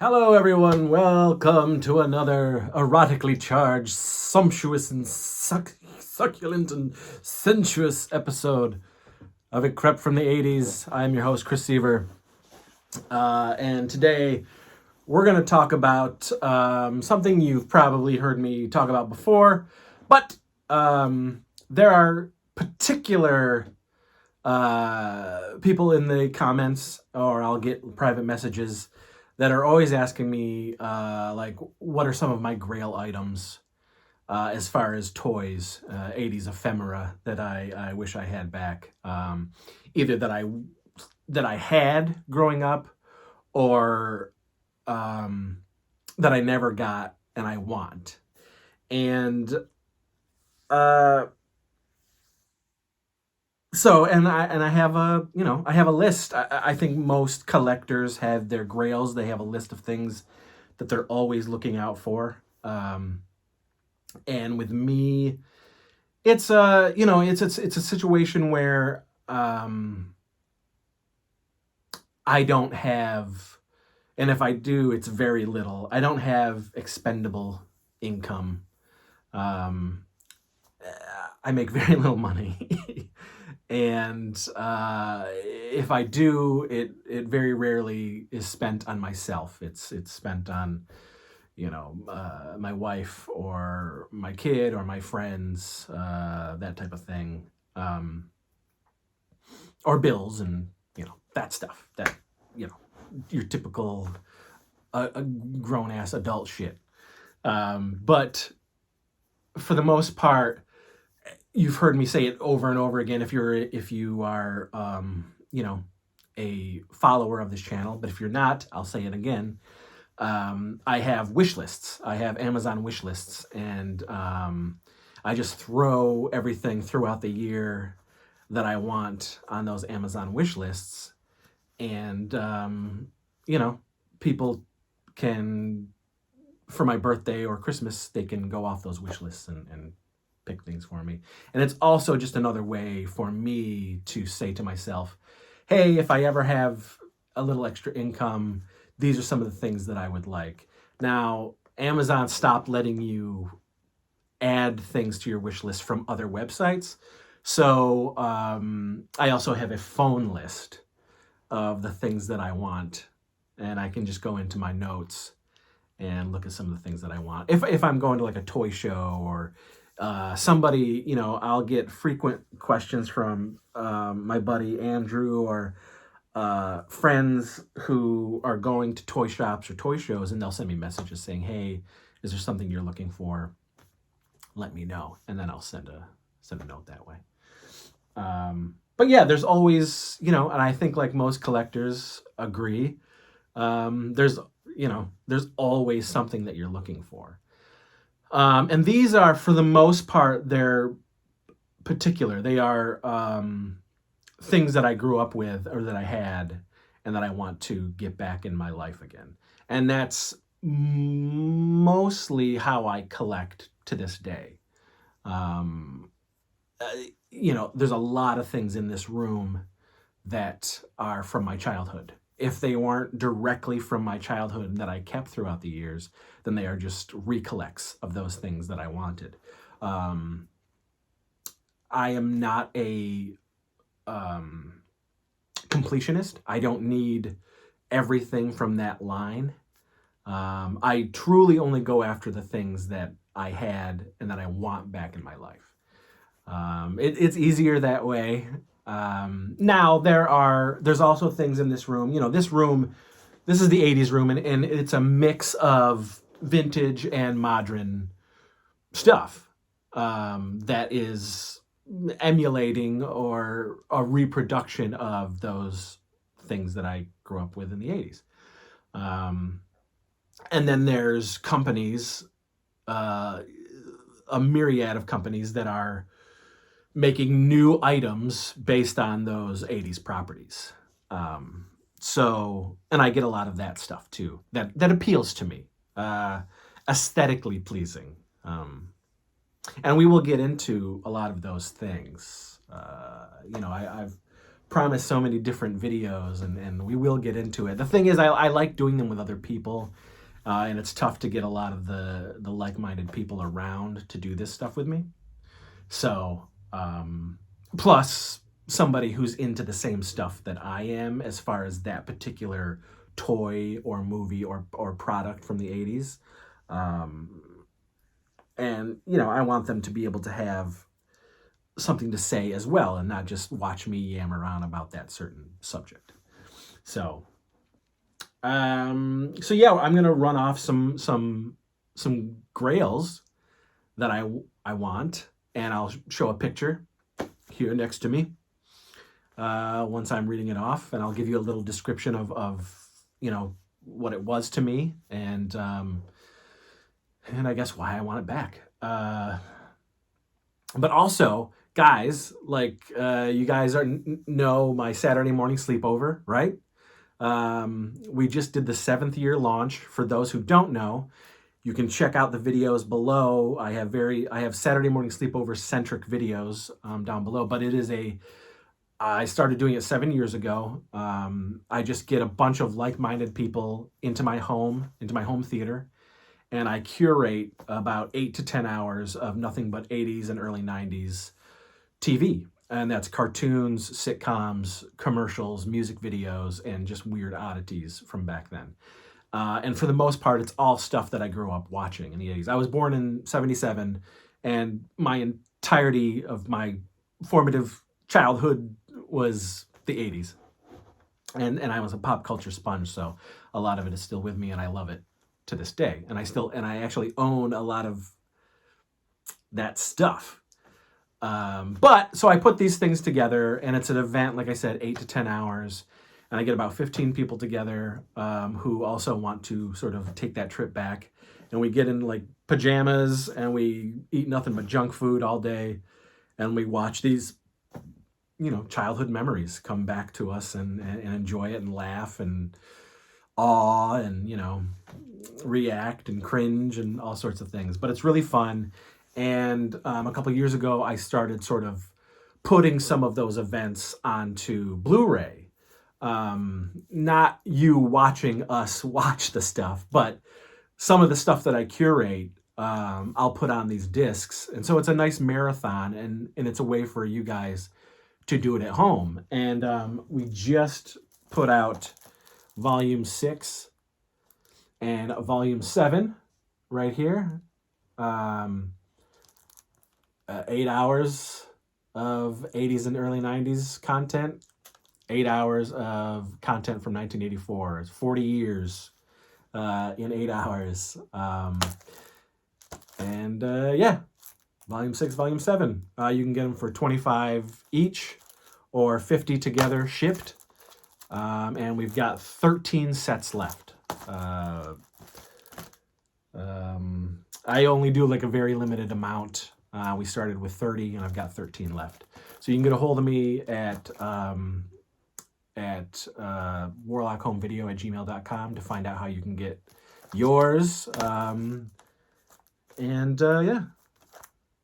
Hello, everyone. Welcome to another erotically charged, sumptuous, and succulent and sensuous episode of It Crept from the 80s. I'm your host, Chris Seaver. And today we're going to talk about something you've probably heard me talk about before, but there are particular people in the comments, or I'll get private messages that are always asking me, like, what are some of my Grail items as far as toys, 80s ephemera that I wish I had back, either that I had growing up, or that I never got and I want. And So I have a list. I think most collectors have their grails. They have a list of things that they're always looking out for. And with me, it's a situation where I don't have, and if I do, it's very little. I don't have expendable income. I make very little money. And if I do, it very rarely is spent on myself. It's spent on, my wife or my kid or my friends, that type of thing, or bills and that stuff. That your typical grown ass adult shit. But for the most part, you've heard me say it over and over again if you are a follower of this channel, but if you're not, I'll say it again. I have wish lists. I have Amazon wish lists, and I just throw everything throughout the year that I want on those Amazon wish lists, and people can, for my birthday or Christmas, they can go off those wish lists and pick things for me. And it's also just another way for me to say to myself, hey, if I ever have a little extra income, these are some of the things that I would like. Now, Amazon stopped letting you add things to your wish list from other websites. So I also have a phone list of the things that I want, and I can just go into my notes and look at some of the things that I want. If I'm going to like a toy show or somebody, I'll get frequent questions from my buddy Andrew or friends who are going to toy shops or toy shows, and they'll send me messages saying, hey, is there something you're looking for? Let me know. And then I'll send a note that way. But yeah, there's always, and I think like most collectors agree, there's always something that you're looking for. And these are, for the most part, they're particular. They are things that I grew up with or that I had and that I want to get back in my life again. And that's mostly how I collect to this day. There's a lot of things in this room that are from my childhood. If they weren't directly from my childhood and that I kept throughout the years, then they are just recollects of those things that I wanted. I am not a completionist. I don't need everything from that line. I truly only go after the things that I had and that I want back in my life. It's easier that way. Now there's also things in this room. This is the 80s room, and it's a mix of vintage and modern stuff that is emulating or a reproduction of those things that I grew up with in the 80s. And then there's companies, a myriad of companies that are making new items based on those 80s properties. And I get a lot of that stuff too, that appeals to me, aesthetically pleasing. And we will get into a lot of those things. I've promised so many different videos, and we will get into it. The thing is, I like doing them with other people, and it's tough to get a lot of the like-minded people around to do this stuff with me. So, plus somebody who's into the same stuff that I am as far as that particular toy or movie or product from the 80s. And, you know, I want them to be able to have something to say as well and not just watch me yammer on about that certain subject. So, so yeah, I'm going to run off some Grails that I want, and I'll show a picture here next to me once I'm reading it off, and I'll give you a little description of you know, what it was to me, and I guess why I want it back. But also, guys, like you guys know my Saturday morning sleepover, right? We just did the 7th year launch. For those who don't know, you can check out the videos below. I have Saturday morning sleepover centric videos down below, but it is I started doing it 7 years ago. I just get a bunch of like-minded people into my home theater, and I curate about 8 to 10 hours of nothing but 80s and early 90s TV. And that's cartoons, sitcoms, commercials, music videos, and just weird oddities from back then. And for the most part, it's all stuff that I grew up watching in the 80s. I was born in 77, and my entirety of my formative childhood was the 80s. And I was a pop culture sponge, so a lot of it is still with me, and I love it to this day. And I actually own a lot of that stuff. But so I put these things together, and it's an event, like I said, 8 to 10 hours. And I get about 15 people together who also want to sort of take that trip back. And we get in like pajamas, and we eat nothing but junk food all day. And we watch these, you know, childhood memories come back to us, and enjoy it and laugh and awe and, you know, react and cringe and all sorts of things. But it's really fun. And a couple of years ago, I started sort of putting some of those events onto Blu-ray. Not you watching us watch the stuff, but some of the stuff that I curate, I'll put on these discs. And so it's a nice marathon, and it's a way for you guys to do it at home. And we just put out Volume 6 and Volume 7 right here. 8 hours of 80s and early 90s content. 8 hours of content from 1984. It's 40 years in 8 hours. Yeah, Volume 6, Volume 7. You can get them for $25 each or $50 together shipped. And we've got 13 sets left. I only do like a very limited amount. We started with 30, and I've got 13 left. So you can get a hold of me at warlockhomevideo@gmail.com to find out how you can get yours.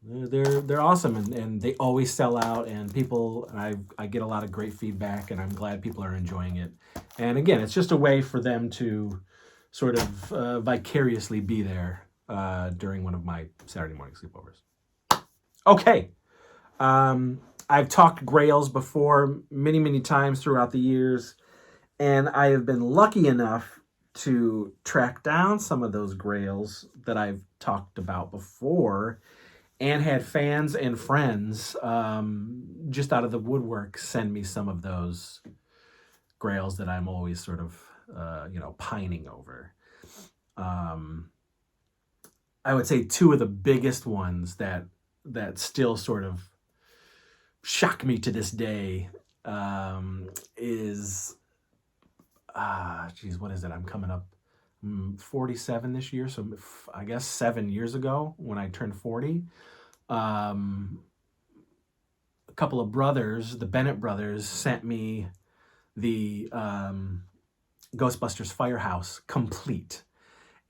Yeah, they're awesome, and they always sell out, and people, I get a lot of great feedback, and I'm glad people are enjoying it. And again, it's just a way for them to sort of vicariously be there during one of my Saturday morning sleepovers. Okay. I've talked Grails before many times throughout the years, and I have been lucky enough to track down some of those Grails that I've talked about before, and had fans and friends just out of the woodwork send me some of those Grails that I'm always sort of pining over. I would say two of the biggest ones that still sort of shock me to this day is what is it? I'm coming up 47 this year, so I guess 7 years ago when I turned 40. A couple of brothers, the Bennett brothers, sent me the Ghostbusters Firehouse complete.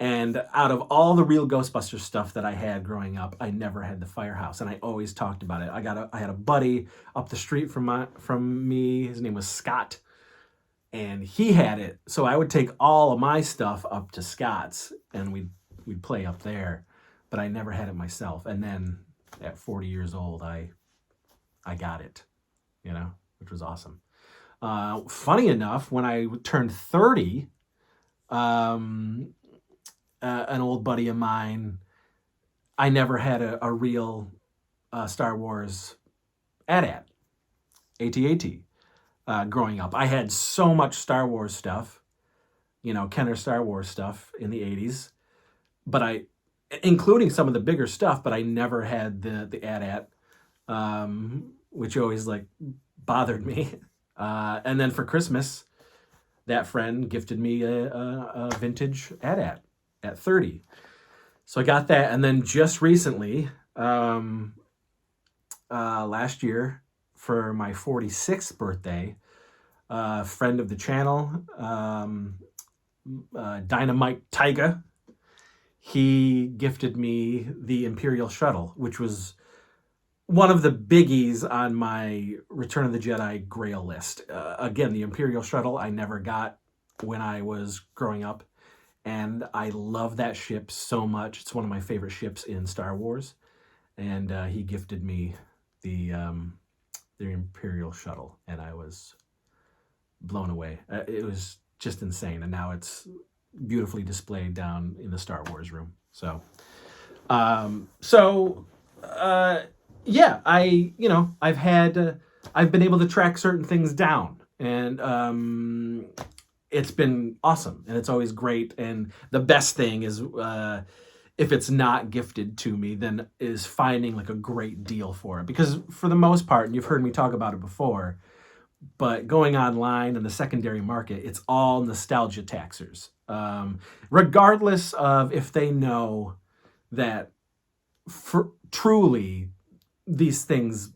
And out of all the real Ghostbusters stuff that I had growing up, I never had the firehouse, and I always talked about it. I had a buddy up the street from me. His name was Scott, and he had it. So I would take all of my stuff up to Scott's, and we'd play up there. But I never had it myself. And then at 40 years old, I got it, which was awesome. Funny enough, when I turned 30, an old buddy of mine, I never had a real Star Wars AT-AT, growing up. I had so much Star Wars stuff, Kenner Star Wars stuff in the 80s, but including some of the bigger stuff, but I never had the AT-AT, which always bothered me. And then for Christmas, that friend gifted me a vintage AT-AT at 30. So I got that. And then just recently, last year, for my 46th birthday, a friend of the channel, Dynamite Tyga, he gifted me the Imperial Shuttle, which was one of the biggies on my Return of the Jedi Grail list. Again, the Imperial Shuttle I never got when I was growing up, and I love that ship so much. It's one of my favorite ships in Star Wars, and he gifted me the Imperial Shuttle, and I was blown away. It was just insane, and now it's beautifully displayed down in the Star Wars room. So, yeah, I've been able to track certain things down, and it's been awesome, and it's always great. And the best thing is, if it's not gifted to me, then is finding a great deal for it. Because for the most part, and you've heard me talk about it before, but going online in the secondary market, it's all nostalgia taxers. Regardless of if they know that truly these things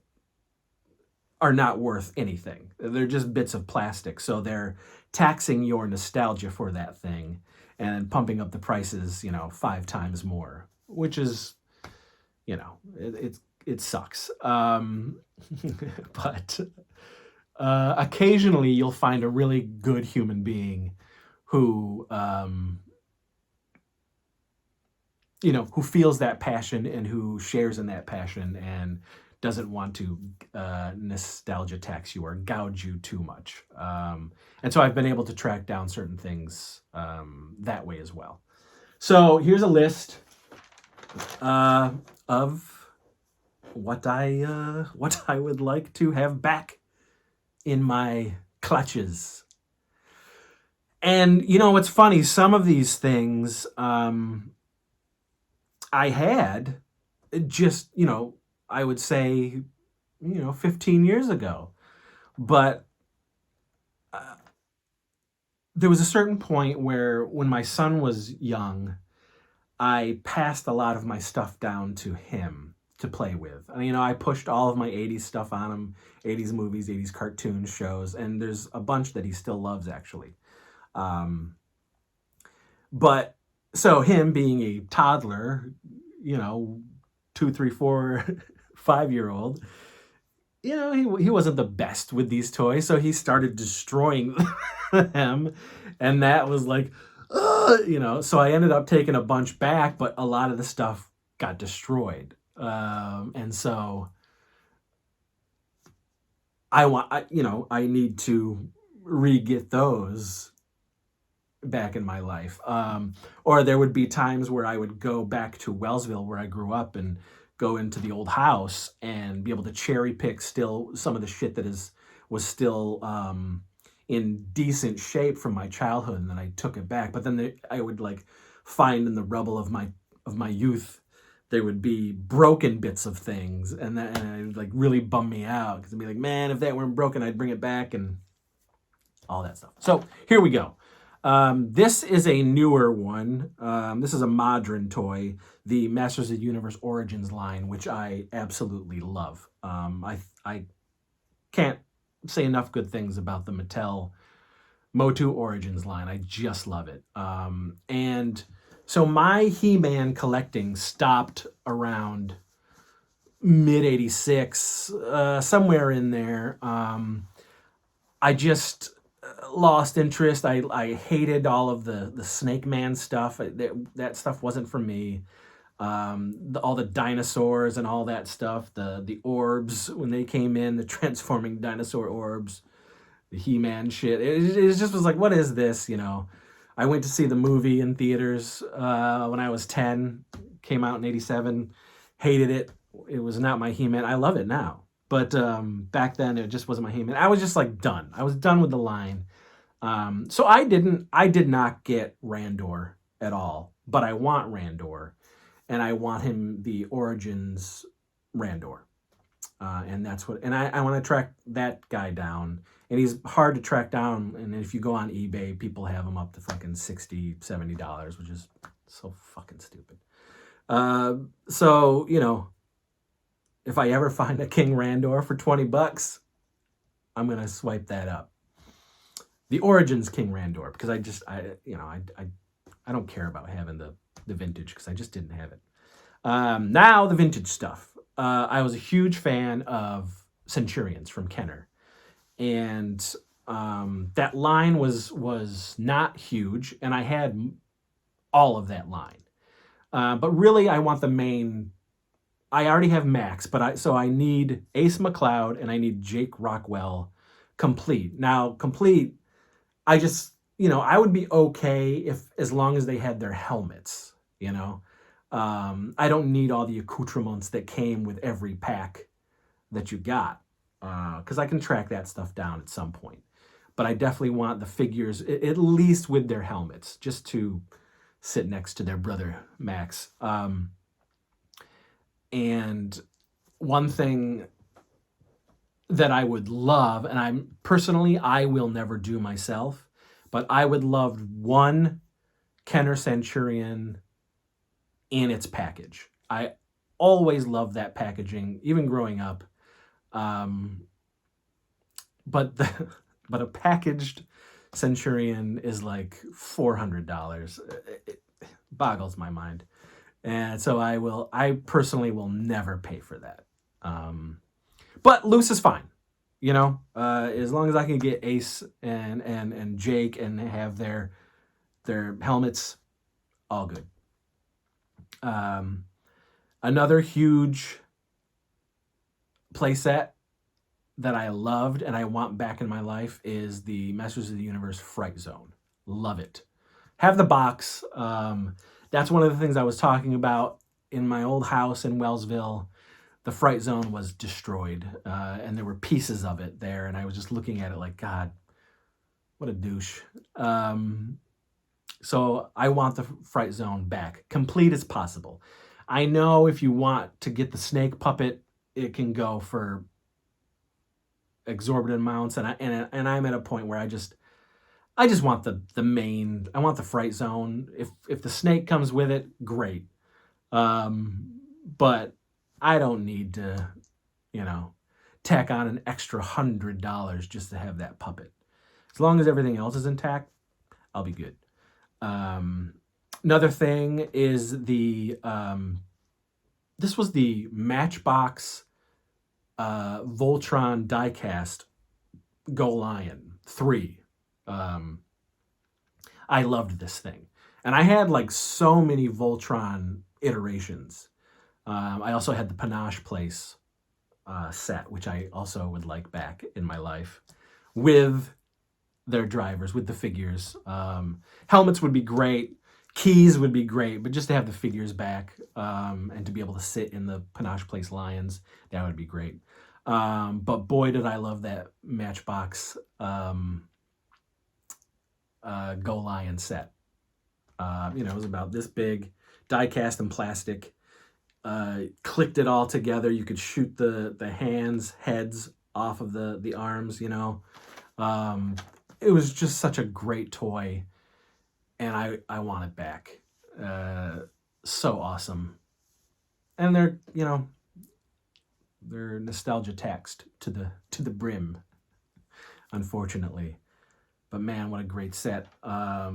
are not worth anything. They're just bits of plastic. So they're taxing your nostalgia for that thing and pumping up the prices, 5 times more, which is, it sucks. But occasionally you'll find a really good human being who, who feels that passion and who shares in that passion and doesn't want to nostalgia tax you or gouge you too much. And so I've been able to track down certain things that way as well. So here's a list of what I would like to have back in my clutches. And what's funny, some of these things I had just, I would say, 15 years ago. But there was a certain point where when my son was young, I passed a lot of my stuff down to him to play with. I pushed all of my 80s stuff on him, 80s movies, 80s cartoon shows, and there's a bunch that he still loves, actually. But so him being a toddler, 2, 3, 4, 5-year-old, he wasn't the best with these toys, so he started destroying them, and that was so I ended up taking a bunch back, but a lot of the stuff got destroyed, and so I need to re-get those back in my life. Or there would be times where I would go back to Wellsville, where I grew up, and go into the old house and be able to cherry pick still some of the shit that was still in decent shape from my childhood, and then I took it back. But then I would find in the rubble of my youth, there would be broken bits of things, and it would really bum me out, because I'd be like, man, if that weren't broken, I'd bring it back and all that stuff. So here we go. This is a newer one. This is a modern toy, the Masters of the Universe Origins line, which I absolutely love. I can't say enough good things about the Mattel Motu Origins line. I just love it. And So my He-Man collecting stopped around mid '86, somewhere in there. I just lost interest. I hated all of the Snake Man stuff. That stuff wasn't for me. All the dinosaurs and all that stuff. The orbs when they came in, the transforming dinosaur orbs, the He-Man shit. It just was like, what is this? You know. I went to see the movie in theaters when I was 10. Came out in '87. Hated it. It was not my He-Man. I love it now. But back then, it just wasn't my He-Man. I was just like done. I was done with the line. So I did not get Randor at all. But I want Randor. And I want him the Origins Randor. And that's what, and I want to track that guy down. And he's hard to track down. And if you go on eBay, people have him up to fucking $60, $70, which is so fucking stupid. So, you know, if I ever find a King Randor for $20, I'm going to swipe that up. The Origins King Randor, because I don't care about having the vintage because I just didn't have it. Now the vintage stuff. I was a huge fan of Centurions from Kenner. And that line was not huge, and I had all of that line. But really, I want the main. I already have Max, so I need Ace McCloud and I need Jake Rockwell complete. Now, complete, I just, I would be okay as long as they had their helmets, I don't need all the accoutrements that came with every pack that you got, because I can track that stuff down at some point. But I definitely want the figures, at least with their helmets, just to sit next to their brother, Max. And one thing that I would love, and I will never do myself, but I would love one Kenner Centurion in its package. I always loved that packaging, even growing up. But a packaged Centurion is like $400. It boggles my mind. And so I personally will never pay for that. But loose is fine. As long as I can get Ace and Jake and have their helmets, all good. Another huge playset that I loved and I want back in my life is the Masters of the Universe Fright Zone. Love it. Have the box. That's one of the things I was talking about in my old house in Wellsville. The Fright Zone was destroyed, and there were pieces of it there, and I was just looking at it like, God, what a douche. So I want the Fright Zone back, complete as possible. I know if you want to get the snake puppet, it can go for exorbitant amounts, and I'm at a point where I just want the main. I want the Fright Zone. If the snake comes with it, great. But I don't need to, tack on an extra $100 just to have that puppet. As long as everything else is intact, I'll be good. Another thing is this was the Matchbox Voltron diecast Ljn 3. I loved this thing. And I had like so many Voltron iterations. I also had the Panache Place set, which I also would like back in my life, with their drivers, with the figures. Helmets would be great. Keys would be great, but just to have the figures back and to be able to sit in the Panache Place Lions, that would be great. But boy, did I love that Matchbox Go Lion set. It was about this big, die cast in plastic. Clicked it all together. You could shoot the heads off of the arms. It was just such a great toy, and I want it back. So awesome, and they're nostalgia taxed to the brim, unfortunately. But man, what a great set. I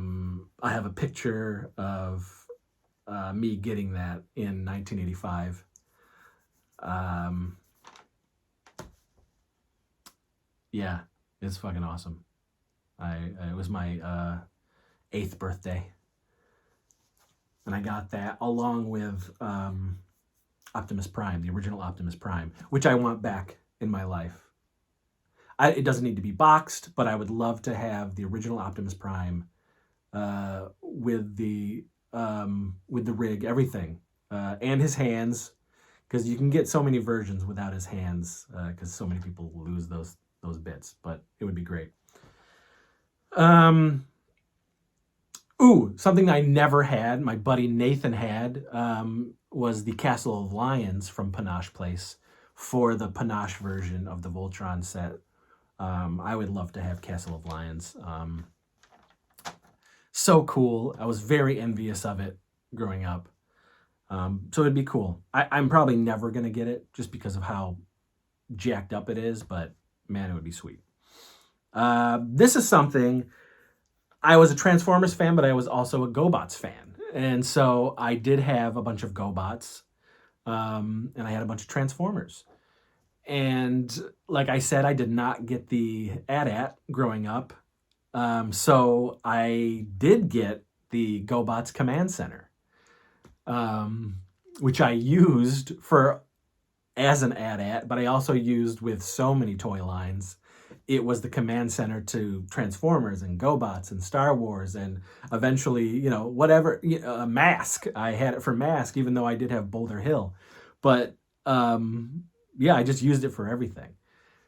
have a picture of me getting that in 1985. Yeah, it's fucking awesome. It was my 8th birthday, and I got that along with Optimus Prime, the original Optimus Prime, which I want back in my life. It doesn't need to be boxed, but I would love to have the original Optimus Prime with the rig, everything, and his hands, because you can get so many versions without his hands, because so many people lose those bits. But it would be great. Ooh, something I never had, my buddy Nathan had, was the Castle of Lions from Panache Place for the Panache version of the Voltron set. I would love to have Castle of Lions. So cool. I was very envious of it growing up. So it'd be cool. I'm probably never going to get it just because of how jacked up it is, but man, it would be sweet. This is something, I was a Transformers fan, but I was also a GoBots fan. And so I did have a bunch of GoBots, and I had a bunch of Transformers. And like I said, I did not get the AT-AT growing up. So I did get the GoBots Command Center, which I used as an AT-AT, but I also used with so many toy lines. It was the command center to Transformers and GoBots and Star Wars, and eventually, whatever, Mask. I had it for Mask, even though I did have Boulder Hill. But yeah, I just used it for everything.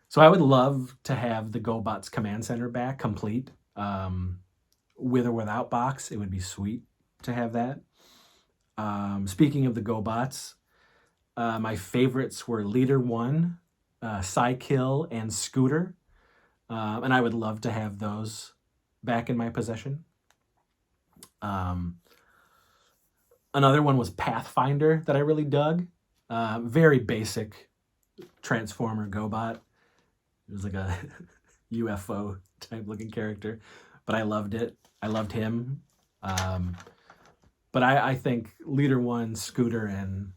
So I would love to have the GoBots Command Center back, complete, with or without box. It would be sweet to have that. Speaking of the GoBots, my favorites were Leader 1, Psykill, and Scooter. And I would love to have those back in my possession. Another one was Pathfinder that I really dug. Very basic Transformer GoBot. It was like a UFO type looking character, but I loved it. I loved him. But I think Leader 1, Scooter, and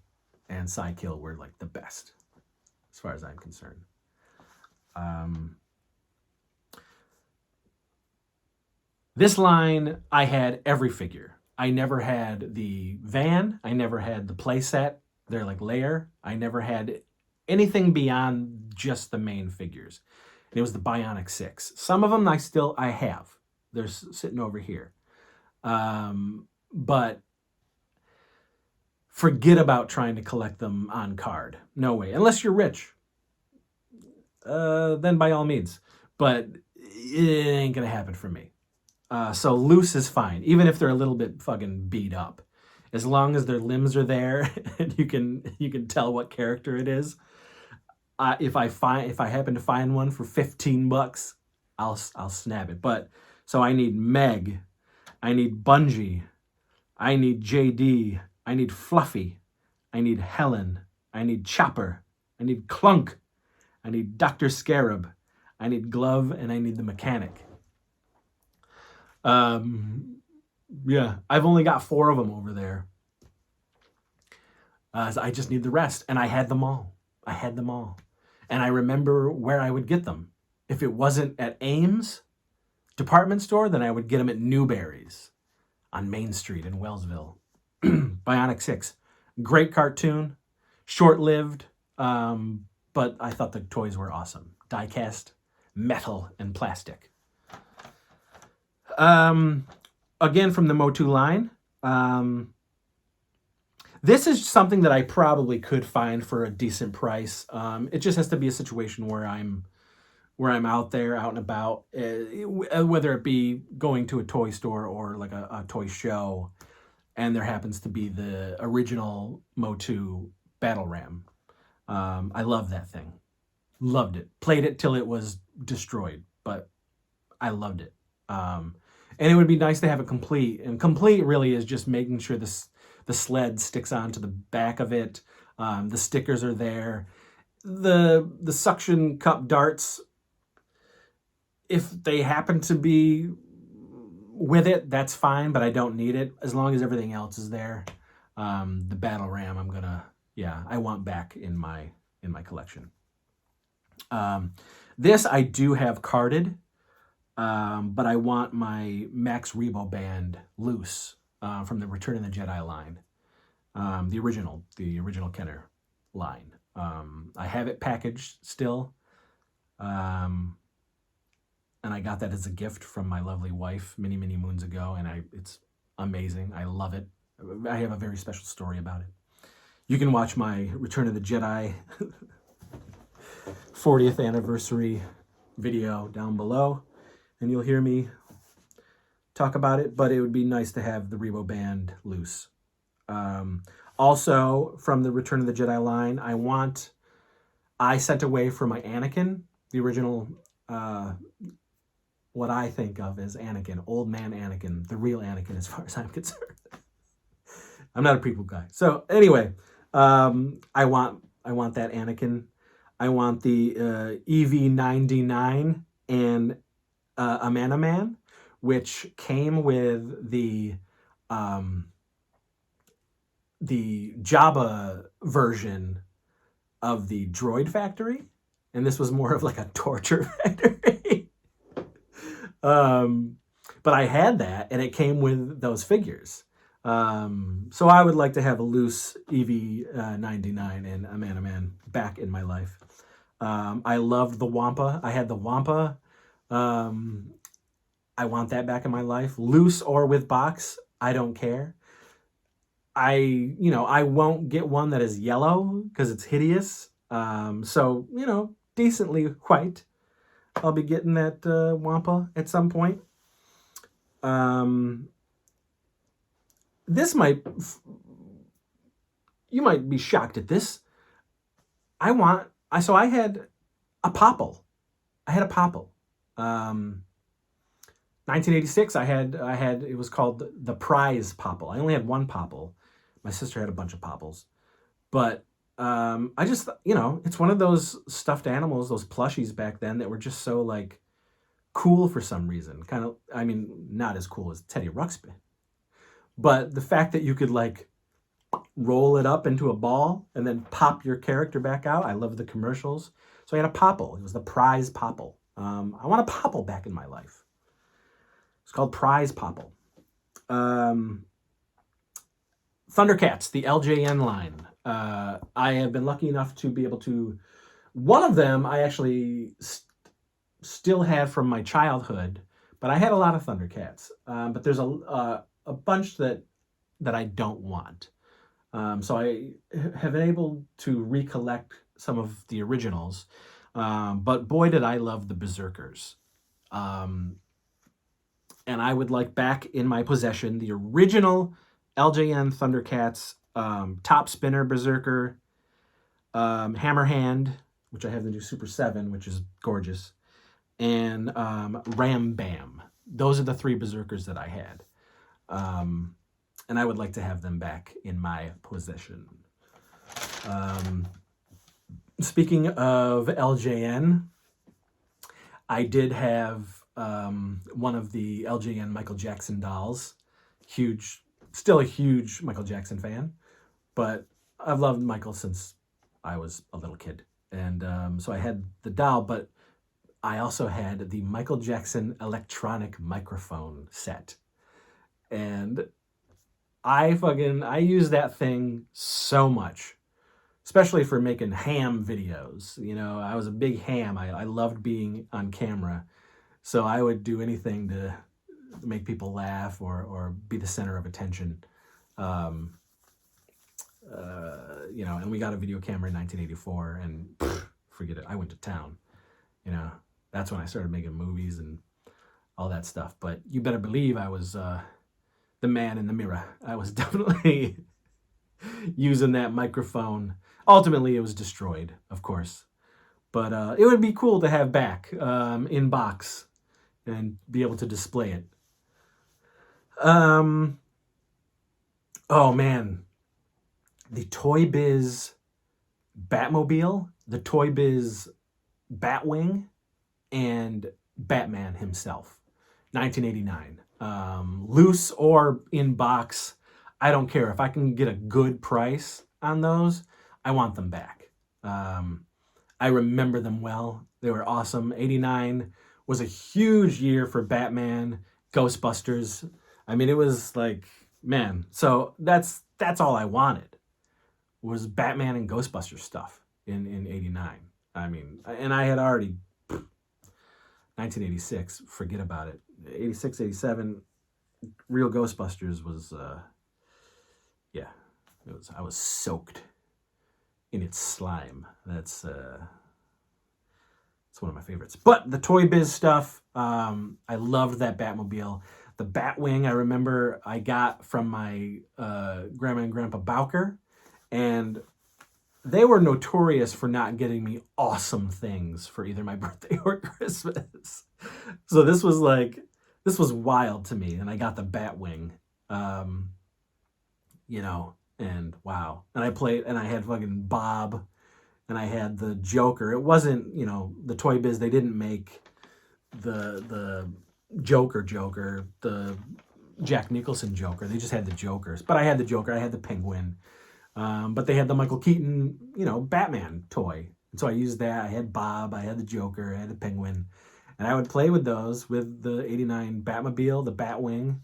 Psykill were like the best as far as I'm concerned. This line, I had every figure. I never had the van. I never had the playset. They're like layer. I never had anything beyond just the main figures. And it was the Bionic 6. Some of them I have. They're sitting over here. But forget about trying to collect them on card. No way. Unless you're rich. Then by all means. But it ain't going to happen for me. So loose is fine, even if they're a little bit fucking beat up. As long as their limbs are there and you can tell what character it is. If I happen to find one for $15, I'll snap it. But so I need Meg, I need Bungie, I need JD, I need Fluffy, I need Helen, I need Chopper, I need Clunk, I need Dr. Scarab, I need Glove, and I need the Mechanic. Yeah, I've only got 4 of them over there. So I just need the rest, and I had them all. And I remember where I would get them. If it wasn't at Ames department store, then I would get them at Newberry's on Main Street in Wellsville. Bionic 6. Great cartoon, short-lived, but I thought the toys were awesome. Die-cast, metal, and plastic. Again, from the Motu line, this is something that I probably could find for a decent price. It just has to be a situation where I'm out there, out and about, whether it be going to a toy store or like a toy show, and there happens to be the original Motu Battle Ram. I love that thing. Loved it. Played it till it was destroyed, but I loved it. And it would be nice to have it complete. And complete really is just making sure the sled sticks onto the back of it. The stickers are there. The suction cup darts, if they happen to be with it, that's fine, but I don't need it as long as everything else is there. The Battle Ram, I want back in my collection. This I do have carded, but I want my Max Rebo band loose from the Return of the Jedi line, the original Kenner line. I have it packaged still, and I got that as a gift from my lovely wife many moons ago, and it's amazing. I love it. I have a very special story about it. You can watch my Return of the Jedi 40th anniversary video down below, and you'll hear me talk about it, but it would be nice to have the Rebo band loose. Also, from the Return of the Jedi line, I sent away for my Anakin, the original, what I think of as Anakin, old man Anakin, the real Anakin as far as I'm concerned. I'm not a prequel guy. So anyway, I want that Anakin. I want the EV99 and a Man, which came with the Jabba version of the Droid Factory, and this was more of like a torture factory. But I had that, and it came with those figures. So I would like to have a loose EV99 and a Man back in my life. I loved the Wampa. I had the Wampa. I want that back in my life, loose or with box. I don't care. I won't get one that is yellow because it's hideous. So, decently white. I'll be getting that Wampa at some point. You might be shocked at this. I had a Popple. I had a Popple. 1986, I had, it was called the Prize Popple. I only had one Popple. My sister had a bunch of Popples. But I just, it's one of those stuffed animals, those plushies back then that were just so, like, cool for some reason. Kind of, not as cool as Teddy Ruxpin. But the fact that you could, like, roll it up into a ball and then pop your character back out. I love the commercials. So I had a Popple. It was the Prize Popple. I want a Popple back in my life. It's called Prize Popple. Thundercats, the LJN line. I have been lucky enough to be able to... One of them I actually still have from my childhood, but I had a lot of Thundercats. But there's a bunch that I don't want. So I have been able to recollect some of the originals. But boy, did I love the Berserkers. And I would like back in my possession the original LJN Thundercats Top Spinner Berserker, Hammerhand, which I have the new Super 7, which is gorgeous, and Ram Bam. Those are the three Berserkers that I had. And I would like to have them back in my possession. Speaking of LJN, I did have one of the LJN Michael Jackson dolls. Still a huge Michael Jackson fan, but I've loved Michael since I was a little kid. And so I had the doll, but I also had the Michael Jackson electronic microphone set. And I use that thing so much, especially for making ham videos. I was a big ham. I loved being on camera. So I would do anything to make people laugh or be the center of attention. And we got a video camera in 1984, and forget it. I went to town. That's when I started making movies and all that stuff. But you better believe I was the man in the mirror. I was definitely using that microphone. Ultimately, it was destroyed, of course. But it would be cool to have back in box and be able to display it. Oh, man. The Toy Biz Batmobile, the Toy Biz Batwing, and Batman himself. 1989. Loose or in box, I don't care. If I can get a good price on those, I want them back. I remember them well. They were awesome. 89 was a huge year for Batman, Ghostbusters. I mean, it was like, man. So that's all I wanted was Batman and Ghostbusters stuff in 89. I mean, and I had already 1986, forget about it. 86, 87, real Ghostbusters was yeah, I was soaked in its slime. That's one of my favorites. But the Toy Biz stuff, I loved that Batmobile. The Batwing, I remember I got from my grandma and grandpa Bowker, and they were notorious for not getting me awesome things for either my birthday or Christmas. So this was wild to me, and I got the Batwing, you know, and wow. And I played, and I had fucking Bob, and I had the Joker. It wasn't, you know, the Toy Biz, they didn't make the Joker, the Jack Nicholson Joker. They just had the Jokers. But I had the Joker, I had the Penguin. But they had the Michael Keaton, you know, Batman toy. And so I used that. I had Bob, I had the Joker, I had the Penguin. And I would play with those, with the 89 Batmobile, the Batwing.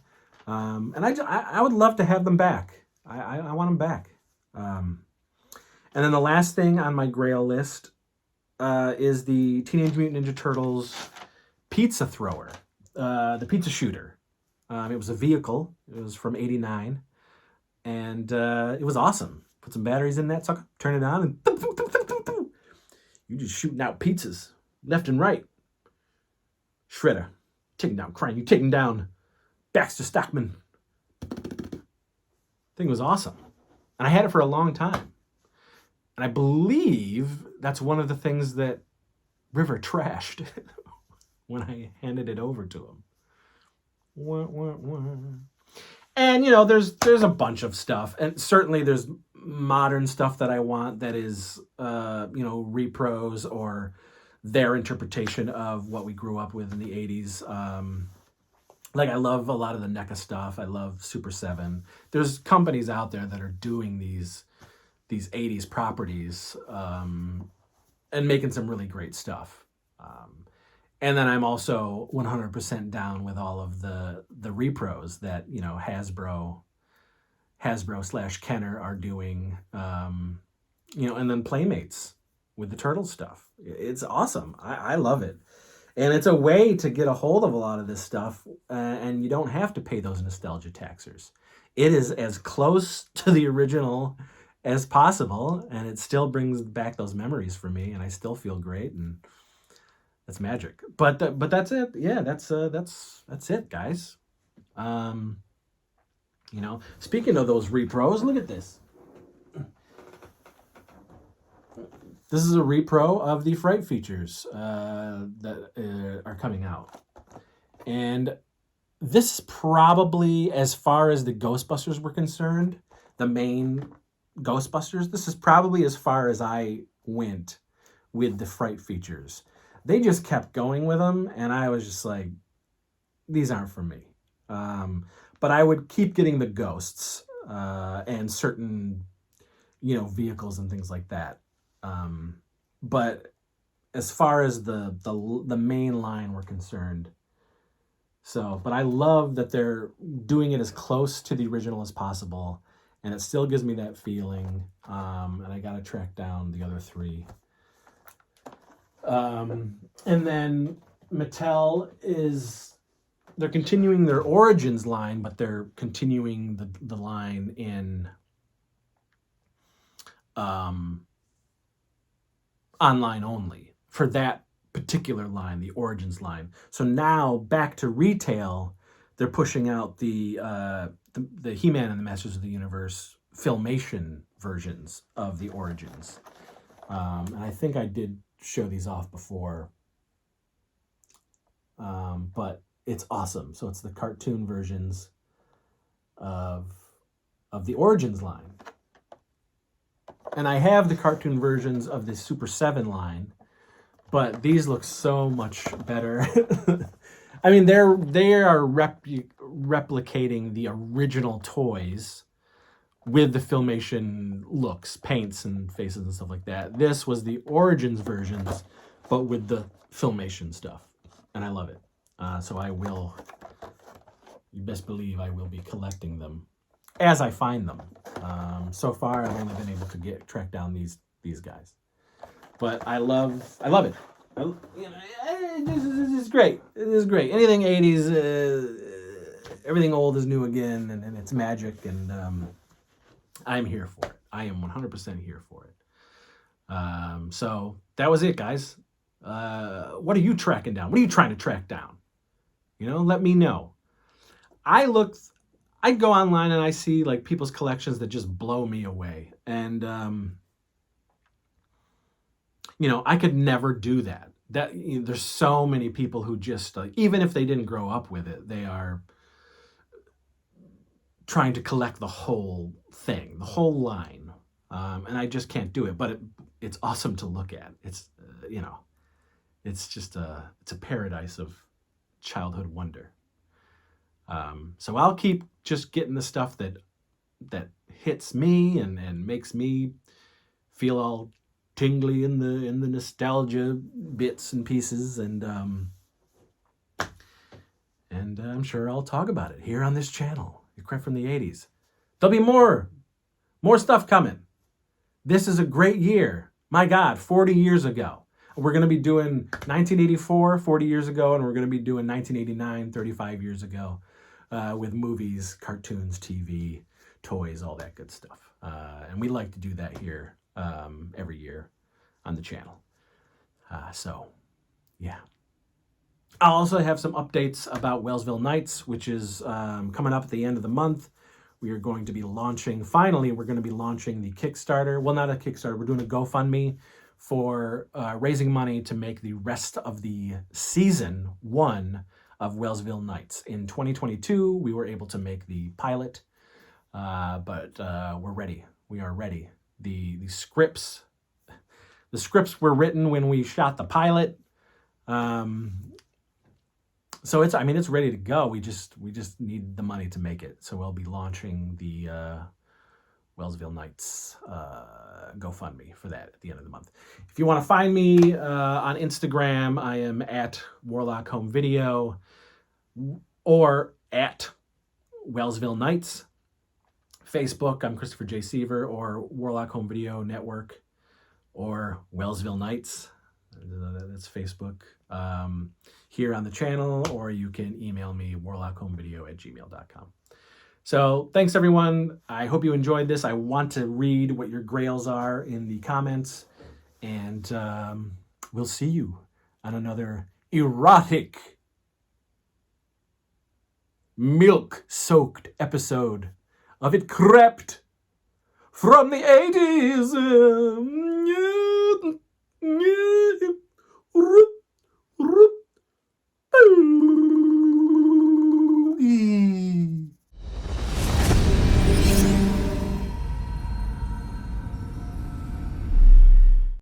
And I would love to have them back. I want them back. And then the last thing on my Grail list is the Teenage Mutant Ninja Turtles pizza thrower, the pizza shooter. It was a vehicle. It was from 89. And it was awesome. Put some batteries in that sucker, turn it on, and boom, boom, boom, boom, boom, boom. You're just shooting out pizzas left and right. Shredder, taking down Crane. You taking down Baxter Stockman. Thing was awesome. And I had it for a long time. And I believe that's one of the things that River trashed when I handed it over to him. Wah, wah, wah. And, you know, there's a bunch of stuff. And certainly there's modern stuff that I want that is, you know, repros or their interpretation of what we grew up with in the 80s. Like, I love a lot of the NECA stuff. I love Super 7. There's companies out there that are doing these 80s properties and making some really great stuff. And then I'm also 100% down with all of the repros that, you know, Hasbro / Kenner are doing, you know, and then Playmates with the turtle stuff. It's awesome. I love it. And it's a way to get a hold of a lot of this stuff, and you don't have to pay those nostalgia taxers. It is as close to the original as possible, and it still brings back those memories for me, and I still feel great, and that's magic. But that's it. Yeah, that's it, guys. You know, speaking of those repros, look at this. This is a repro of the Fright features that are coming out. And this is probably, as far as the Ghostbusters were concerned, the main Ghostbusters, this is probably as far as I went with the Fright features. They just kept going with them, and I was just like, these aren't for me. But I would keep getting the ghosts and certain, you know, vehicles and things like that. But as far as the main line were concerned, but I love that they're doing it as close to the original as possible, and it still gives me that feeling. And I gotta track down the other three. And then Mattel they're continuing their Origins line, but they're continuing the line in online only for that particular line, the Origins line. So now back to retail, they're pushing out the He-Man and the Masters of the Universe Filmation versions of the Origins. And I think I did show these off before, but it's awesome. So it's the cartoon versions of the Origins line. And I have the cartoon versions of the Super 7 line, but these look so much better. I mean, they are replicating the original toys, with the Filmation looks, paints and faces and stuff like that. This was the Origins versions, but with the Filmation stuff. And I love it. So I will, you best believe I will be collecting them as I find them. So far, I've only been able to track down these guys. But I love it. This is great. It is great. Anything 80s, everything old is new again, and it's magic, and I'm here for it. I am 100% here for it. So that was it, guys. What are you tracking down? What are you trying to track down? Let me know. I go online and I see like people's collections that just blow me away. And, I could never do that. There's so many people who just, even if they didn't grow up with it, they are trying to collect the whole thing, the whole line. And I just can't do it, but it's awesome to look at. It's, it's just it's a paradise of childhood wonder. So I'll keep just getting the stuff that hits me and makes me feel all tingly in the nostalgia bits and pieces, and I'm sure I'll talk about it here on this channel. Your Crap from the 80s. There'll be more stuff coming. This is a great year. My God, 40 years ago. We're going to be doing 1984, 40 years ago, and we're going to be doing 1989, 35 years ago, with movies, cartoons, TV, toys, all that good stuff. And we like to do that here every year on the channel. So, yeah. I'll also have some updates about Wellsville Nights, which is coming up at the end of the month. We are going to be launching, finally, we're going to be launching the Kickstarter. Well, not a Kickstarter, we're doing a GoFundMe for raising money to make the rest of the season 1 of Wellsville Nights. In 2022, we were able to make the pilot, but we're ready. We are ready. The scripts were written when we shot the pilot. So it's ready to go. We just need the money to make it. So we'll be launching the Wellsville Nights GoFundMe for that at the end of the month. If you want to find me on Instagram, I am at Warlock Home Video or at Wellsville Nights. Facebook, I'm Christopher J. Seaver, or Warlock Home Video Network, or Wellsville Nights. That's Facebook. Here on the channel, or you can email me, warlockhomevideo@gmail.com. So thanks, everyone. I hope you enjoyed this. I want to read what your grails are in the comments, and we'll see you on another erotic, milk-soaked episode of It Crept from the 80s.